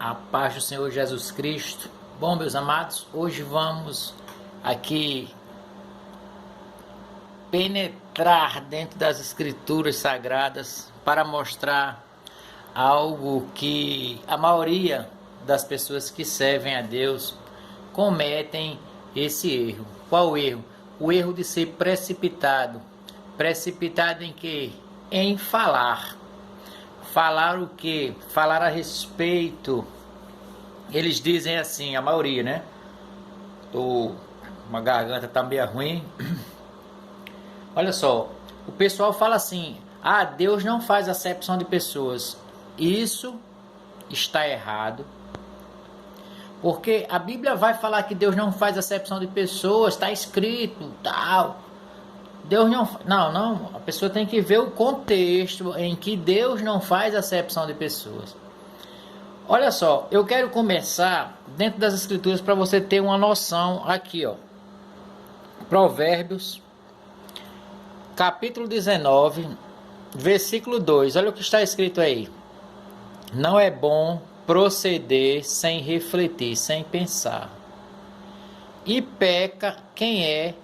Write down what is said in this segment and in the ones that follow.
A paz do Senhor Jesus Cristo. Bom, meus amados, hoje vamos aqui penetrar dentro das Escrituras Sagradas para mostrar algo que a maioria das pessoas que servem a Deus cometem esse erro. Qual o erro? O erro de ser precipitado. Precipitado em quê? Em falar. Falar o quê? Falar a respeito. Eles dizem assim, a maioria, né? Uma garganta tá meio ruim. Olha só, o pessoal fala assim: ah, Deus não faz acepção de pessoas. Isso está errado. Porque a Bíblia vai falar que Deus não faz acepção de pessoas, está escrito, tal. Deus não, a pessoa tem que ver o contexto em que Deus não faz acepção de pessoas. Olha só, eu quero começar dentro das Escrituras para você ter uma noção aqui, ó. Provérbios, capítulo 19, versículo 2. Olha o que está escrito aí. Não é bom proceder sem refletir, sem pensar. E peca quem é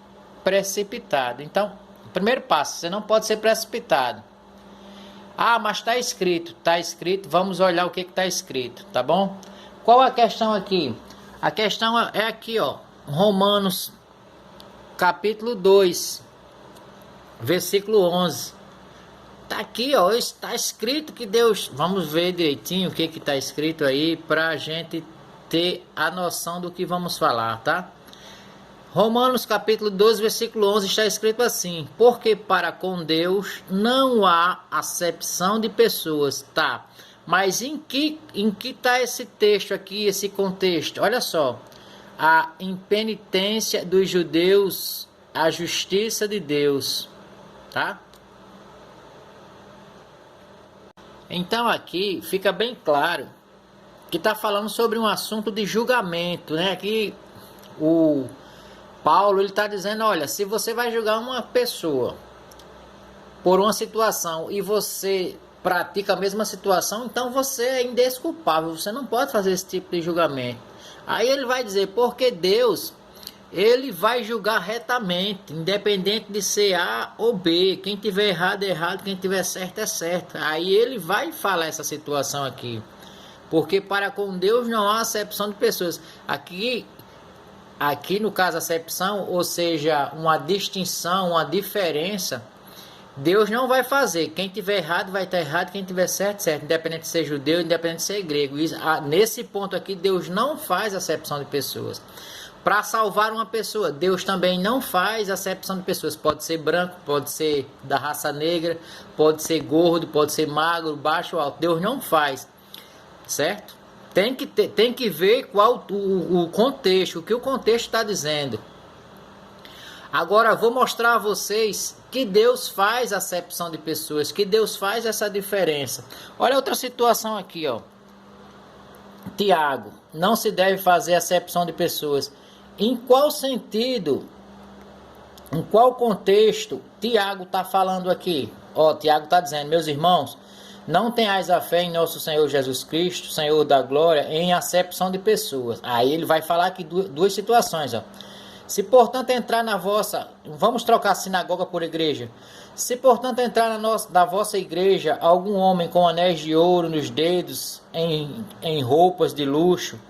precipitado. Então, o primeiro passo, você não pode ser precipitado. Ah, mas está escrito, vamos olhar o que está escrito, tá bom? Qual a questão aqui? A questão é aqui, ó, Romanos, capítulo 2, versículo 11. Tá aqui, ó, está escrito que Deus... Vamos ver direitinho o que está escrito aí, para a gente ter a noção do que vamos falar, tá? Romanos capítulo 12, versículo 11 está escrito assim: porque para com Deus não há acepção de pessoas, tá? Mas em que está esse texto aqui, esse contexto? Olha só, a impenitência dos judeus, a justiça de Deus, tá? Então aqui fica bem claro que está falando sobre um assunto de julgamento, né? Aqui o Paulo ele está dizendo, olha, se você vai julgar uma pessoa por uma situação e você pratica a mesma situação, então você é indesculpável, você não pode fazer esse tipo de julgamento. Aí ele vai dizer, porque Deus, ele vai julgar retamente, independente de ser A ou B, quem tiver errado é errado, quem tiver certo é certo. Aí ele vai falar essa situação aqui, porque para com Deus não há acepção de pessoas. Aqui no caso acepção, ou seja, uma distinção, uma diferença, Deus não vai fazer. Quem tiver errado vai estar errado, quem tiver certo, certo. Independente de ser judeu, independente de ser grego. Nesse ponto aqui, Deus não faz acepção de pessoas. Para salvar uma pessoa, Deus também não faz acepção de pessoas. Pode ser branco, pode ser da raça negra, pode ser gordo, pode ser magro, baixo ou alto. Deus não faz, certo? Tem que ver qual o contexto, o que o contexto está dizendo. Agora vou mostrar a vocês que Deus faz acepção de pessoas, que Deus faz essa diferença. Olha outra situação aqui, ó. Tiago, não se deve fazer acepção de pessoas. Em qual sentido, em qual contexto Tiago está falando aqui? Ó, Tiago está dizendo, meus irmãos, não tenhais a fé em nosso Senhor Jesus Cristo, Senhor da glória, em acepção de pessoas. Aí ele vai falar aqui duas situações, ó. Se portanto entrar na vossa... Vamos trocar sinagoga por igreja. Se portanto entrar na vossa igreja algum homem com anéis de ouro nos dedos, em roupas de luxo,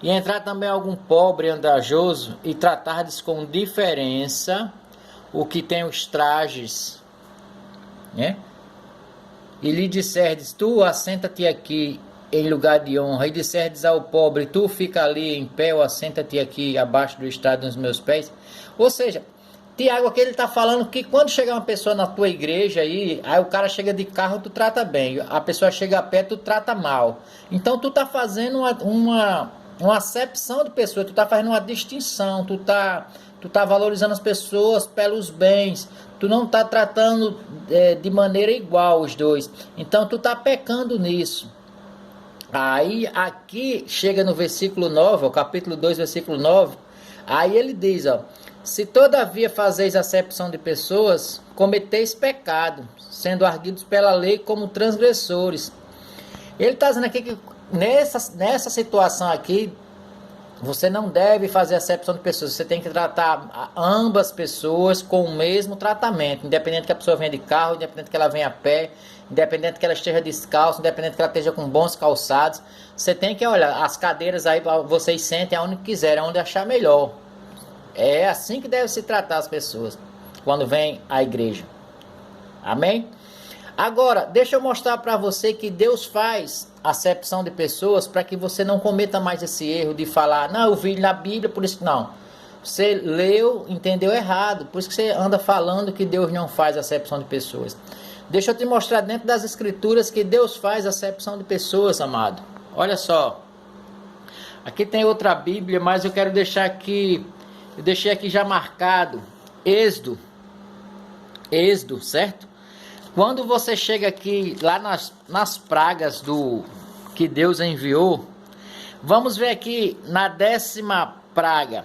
e entrar também algum pobre andajoso, e tratardes com diferença o que tem os trajes, né? E lhe disserdes, tu assenta-te aqui em lugar de honra, e disserdes ao pobre, tu fica ali em pé, ou assenta-te aqui abaixo do estrado dos meus pés. Ou seja, Tiago aqui ele está falando que quando chegar uma pessoa na tua igreja, aí o cara chega de carro, tu trata bem, a pessoa chega a pé, tu trata mal. Então tu está fazendo uma acepção de pessoa, tu está fazendo uma distinção, tu tá valorizando as pessoas pelos bens, tu não tá tratando de maneira igual os dois, então tu tá pecando nisso. Aí aqui chega no versículo 9, ó, capítulo 2, versículo 9, aí ele diz, ó, se todavia fazeis acepção de pessoas, cometeis pecado, sendo arguidos pela lei como transgressores. Ele está dizendo aqui que nessa situação aqui, você não deve fazer acepção de pessoas. Você tem que tratar ambas pessoas com o mesmo tratamento. Independente que a pessoa venha de carro, independente que ela venha a pé, independente que ela esteja descalça, independente que ela esteja com bons calçados. Você tem que olhar as cadeiras aí, vocês sentem aonde quiserem, aonde achar melhor. É assim que deve se tratar as pessoas quando vem à igreja. Amém? Agora, deixa eu mostrar para você que Deus faz acepção de pessoas para que você não cometa mais esse erro de falar, não, eu vi na Bíblia, por isso que não. Você leu, entendeu errado, por isso que você anda falando que Deus não faz acepção de pessoas. Deixa eu te mostrar dentro das escrituras que Deus faz acepção de pessoas, amado. Olha só. Aqui tem outra Bíblia, mas eu quero deixar aqui, eu deixei aqui já marcado, Êxodo, certo? Quando você chega aqui, lá nas pragas que Deus enviou, vamos ver aqui na 10ª praga.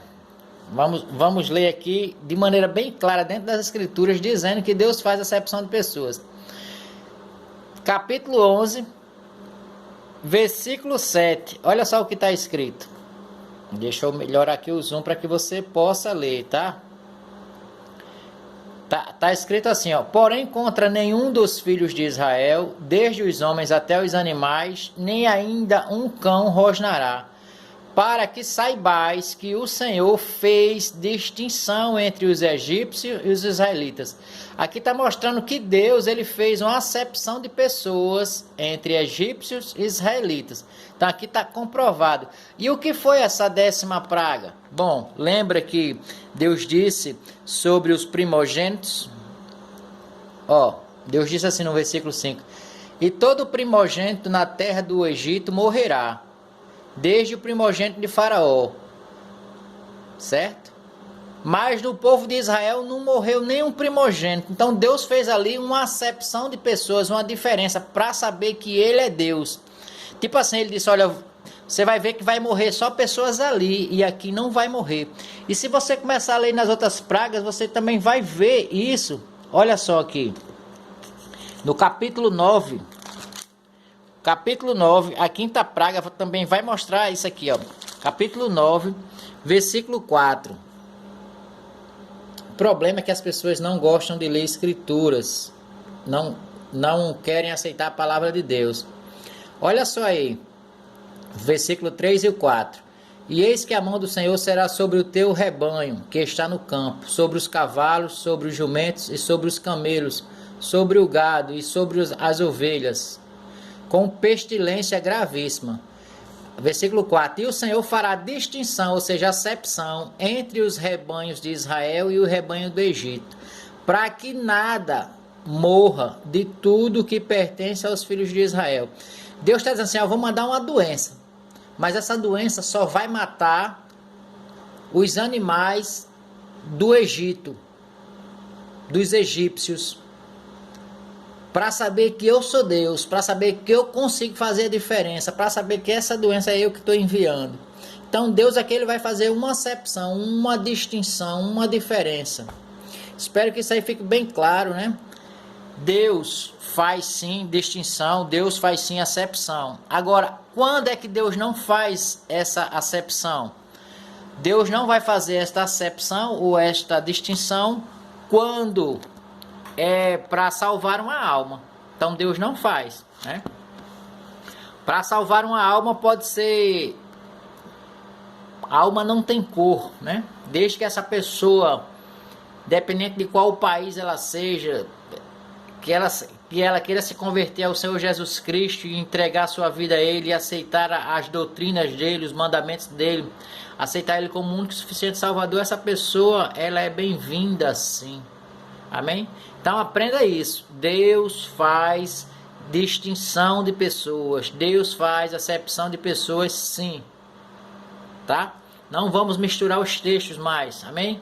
Vamos ler aqui de maneira bem clara dentro das escrituras, dizendo que Deus faz acepção de pessoas. Capítulo 11, versículo 7. Olha só o que está escrito. Deixa eu melhorar aqui o zoom para que você possa ler, tá? Tá escrito assim, ó. Porém, contra nenhum dos filhos de Israel, desde os homens até os animais, nem ainda um cão rosnará, para que saibais que o Senhor fez distinção entre os egípcios e os israelitas. Aqui está mostrando que Deus ele fez uma acepção de pessoas entre egípcios e israelitas. Então aqui está comprovado. E o que foi essa 10ª praga? Bom, lembra que Deus disse sobre os primogênitos? Ó, Deus disse assim no versículo 5. E todo primogênito na terra do Egito morrerá, desde o primogênito de Faraó, certo? Mas no povo de Israel não morreu nenhum primogênito. Então Deus fez ali uma acepção de pessoas, uma diferença, para saber que Ele é Deus. Tipo assim, Ele disse, olha, você vai ver que vai morrer só pessoas ali, e aqui não vai morrer. E se você começar a ler nas outras pragas, você também vai ver isso. Olha só aqui, no capítulo 9... Capítulo 9, a 5ª praga também vai mostrar isso aqui, ó. Capítulo 9, versículo 4. O problema é que as pessoas não gostam de ler escrituras. Não querem aceitar a palavra de Deus. Olha só aí, versículo 3 e 4. E eis que a mão do Senhor será sobre o teu rebanho, que está no campo, sobre os cavalos, sobre os jumentos e sobre os camelos, sobre o gado e sobre as ovelhas, com pestilência gravíssima. Versículo 4. E o Senhor fará distinção, ou seja, acepção, entre os rebanhos de Israel e o rebanho do Egito, para que nada morra de tudo que pertence aos filhos de Israel. Deus está dizendo assim, eu vou mandar uma doença, mas essa doença só vai matar os animais do Egito, dos egípcios, para saber que eu sou Deus, para saber que eu consigo fazer a diferença, para saber que essa doença é eu que estou enviando. Então Deus aqui ele vai fazer uma acepção, uma distinção, uma diferença. Espero que isso aí fique bem claro, né? Deus faz sim distinção, Deus faz sim acepção. Agora, quando é que Deus não faz essa acepção? Deus não vai fazer esta acepção ou esta distinção quando é para salvar uma alma. Então Deus não faz, né? Para salvar uma alma pode ser... A alma não tem cor, né? Desde que essa pessoa, dependente de qual país ela seja, que ela queira se converter ao Senhor Jesus Cristo e entregar sua vida a Ele, e aceitar as doutrinas dele, os mandamentos dele, aceitar Ele como único e suficiente Salvador, essa pessoa ela é bem-vinda sim. Amém? Então aprenda isso. Deus faz distinção de pessoas. Deus faz acepção de pessoas sim. Tá? Não vamos misturar os textos mais. Amém?